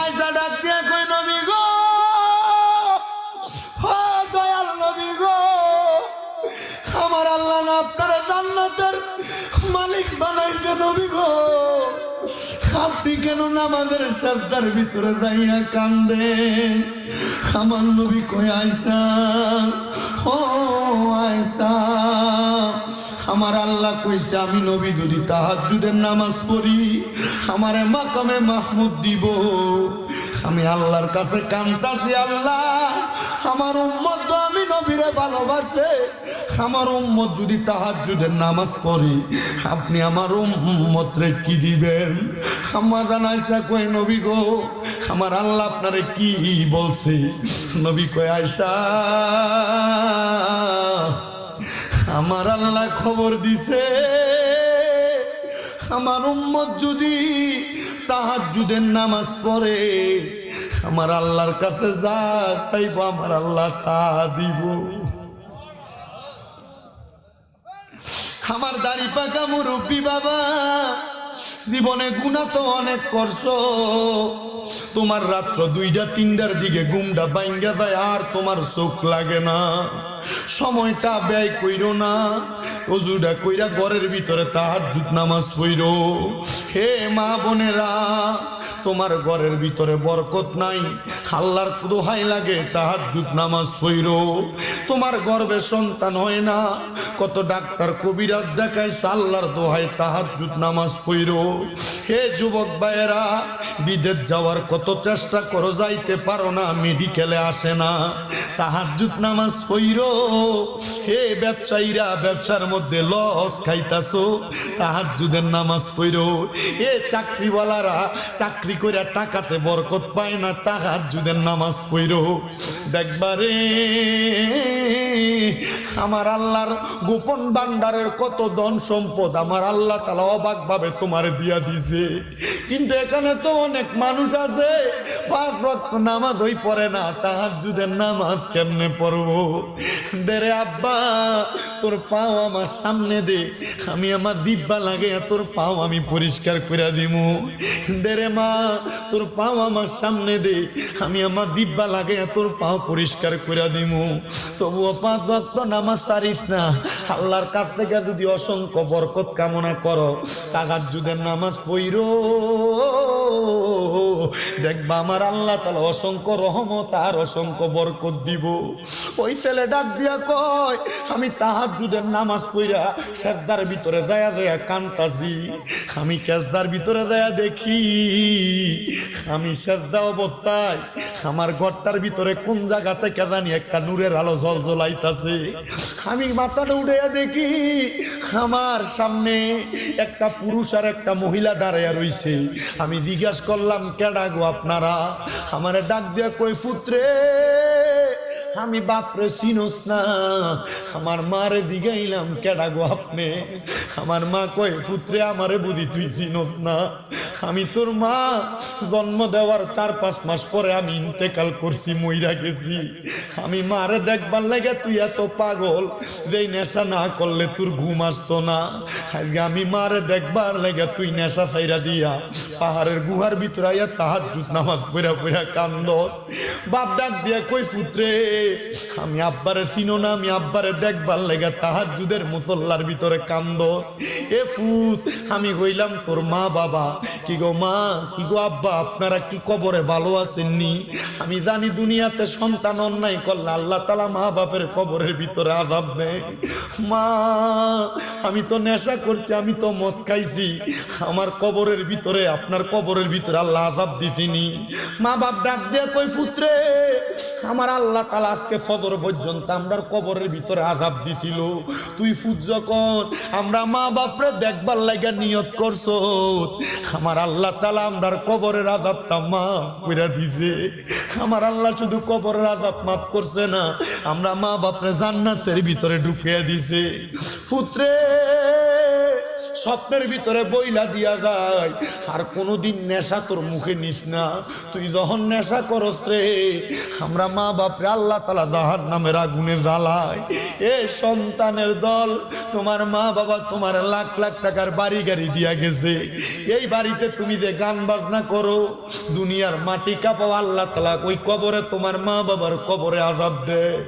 আয়েশা ডাক দিয়ে কই নবী গো, ও দয়াল নবী গো, আমার আল্লাহ না আপনারা জান্নাতের মালিক বানাইতে নবী গো, আপনি কেন নামাজের সাজদার ভিতরে যাইয়া কান্দেন? আমার নবী কই আয়েশা, ও আয়েশা, আমার আল্লাহ কইছে আমি নবী যদি তাহাজ্জুদের নামাজ পড়ি আমারে মাকামে মাহমুদ দিব। আমি আল্লাহর কাছে কাঁদতাছি, আল্লাহ আমার উম্মত তো আমি নবীরে ভালোবাসে, আমার উম্মত যদি তাহাজ্জুদের নামাজ পড়ি আপনি আমার উম্মতরে কি দিবেন? আম্মা জান আয়েশা কই নবী গো, আমার আল্লাহ আপনারে কি বলছে? নবী কই আয়েশা, আমার আল্লাহ খবর দিছে আমার উম্মত যদি তাহাজ্জুদের নামাজ পড়ে আমার আল্লাহর কাছে যা চাইবো আমার আল্লাহ তা দিব। আমার দাড়ি পাকা মুরব্বী বাবা, জীবনে গুনাহ তো অনেক করছো, তোমার রাত্র 2টা-3টার দিকে ঘুমটা ভাঙ্গা যায় আর তোমার চোখ লাগে না, সময়টা ব্যয় কইরো না, ওযুটা কইরা ঘরের ভিতরে তাহাজ্জুদ নামাজ পড়ো। হে মা বোনেরা, তোমার ঘরের ভিতরে বরকত নাই, আল্লাহর দোহাই লাগে তাহাজ্জুদ নামাজ পড়ো। তোমার গর্ভে সন্তান হয় না, কত ডাক্তার কবিরাজ দেখাইছে, আল্লাহর দোহাই তাহাজ্জুদ নামাজ পড়ো। হে যুবক ভাইয়েরা, বিদেশ যাওয়ার কত চেষ্টা করো, যাইতে পারো না, মেডিকেলে আসে না, তাহাজ্জুদ নামাজ পড়ো। হে ব্যবসায়ীরা, ব্যবসার মধ্যে লস খাইতাছো, তাহাজ্জুদের নামাজ পড়ো। এ চাকরিওয়ালারা, চাকরি কইরা টাকাতে বরকত পায় না, তাহাজ্জুদের নামাজ পড়ো। দেখবারে আমার আল্লাহর গোপন ভান্ডারের কত ধন সম্পদ আমার আল্লাহ তাআলা অবাক ভাবে তোমার দিয়া দিছে, কিন্তু এখানে তো অনেক মানুষ আছে 5 ওয়াক্ত নামাজ হই পড়ে না, তাহাজ্জুদের নামাজ কেমনে পড়বো? দেরে আব্বা, তোর পাও আমার সামনে দে, আমি আমার জিহ্বা লাগে তোর পাও আমি পরিষ্কার করে দিমু। দেরে মা, তোর পাও আমার সামনে দে, আমি আমার জিহ্বা লাগে তোর পাও পরিষ্কার করে দিমু। তবুও 5 ওয়াক্ত নামাজ ছাড়িস না। আল্লাহর কাছ থেকে যদি অসংখ্য বরকত কামনা করো, তাহাজ্জুদের নামাজ পড়ো, দেখবা আমার আল্লাহ তাআলা অসংখ্য রহমত আর অসংখ্য বরকত দিব। ওই ছেলে ডাক দিয়া কয়, আমি তাহাজ্জুদের নামাজ পড়া সেজদার ভিতরে যায়া যায়া কান্তাছি, আমি সেজদার ভিতরে যায়া দেখি আমি সেজদা অবস্থায় আমার ঘরটার ভিতরে কোন জায়গা থেকে জানি একটা নূরের আলো ঝলঝলাইতাছে। আমি মাথাটা উঠাইয়া দেখি আমার সামনে একটা পুরুষ আর একটা মহিলা দাঁড়াইয়া রইছে। আমি জিজ্ঞাসা করলাম, কেডা গো আপনারা? আমারে ডাক দিয়া কই, পুত্রে আমি বাপরে চিনোস না? আমার মারে জিগাইলাম, কেডা গো আপনি? আমার মা কয়, পুত্রে আমারে বুঝি তুই চিনোস না? আমি তোর মা, জন্ম দেওয়ার 4-5 মাস পরে আমি ইন্তেকাল করছি, মইরা গেছি। আমি মারে দেখবার লাগে তুই এত পাগল যেই নেশা না করলে তোর ঘুম আসতো না। আজকে আমি মারে দেখবার লাগে তুই নেশা ছাইরা দিয়া পাহাড়ের গুহার ভিতরে আইয়া তাহাজ্জুদ নামাজ পড়া পড়া কান্দস। বাপ ডাক দিয়া কই, পুত্রে আমি আব্বারে চিনো না? আমি আব্বারে দেখবার লাগে তাহাজ্জুদের মুসল্লার ভিতরে কান্দস। এ ফুত, আমি কইলাম তোর মা বাবা? কি গো মা, কি গো আব্বা, আপনারা কি কবরে ভালো আছেননি? আমি জানি দুনিয়াতে সন্তান অন্যায় করলে আল্লাহ তাআলা মা বাপের কবরের ভিতরে আযাব দেয়। মা, আমি তো নেশা করছি, আমি তো মদ খাইছি, আমার কবরের ভিতরে, আপনার কবরের ভিতরে আল্লাহ আযাব দিছিনি। মা বাপ ডাক দিয়ে কই, পুত্রে আমার আল্লাহ তাআলা আজকে ফজর পর্যন্ত আমরার কবরের ভিতরে আযাব দিছিল। তুই ফুট যখন আমরা মা বাপরে দেখবার লাগা নিয়ত করছো, আমার আল্লাহ তাআলা আমরার কবরের আযাবটা মাফ করে দিছে। আমার আল্লাহ শুধু কবরের আযাব মাফ করছে না, আমরা মা বাপরে জান্নাতের ভিতরে ঢুকিয়ে দিছে। পুত্রে স্বপ্নের ভিতরে বইলা দিয়া যায়, আর কোনোদিন নেশা তোর মুখে নিস না। তুই যখন নেশা করস রে, আমরা মা বাপরে আল্লাহ তাআলা জাহান্নামের আগুনে জ্বালায়। এ সন্তানের দল, তোমার মা বাবা তোমার লাখ লাখ টাকার বাড়ি গাড়ি দিয়া গেছে, এই বাড়িতে তুমি যে গান বাজনা করো, দুনিয়ার মাটি কাঁপাও, আল্লাহ তাআলা ওই কবরে তোমার মা বাবার কবরে আযাব দেয়।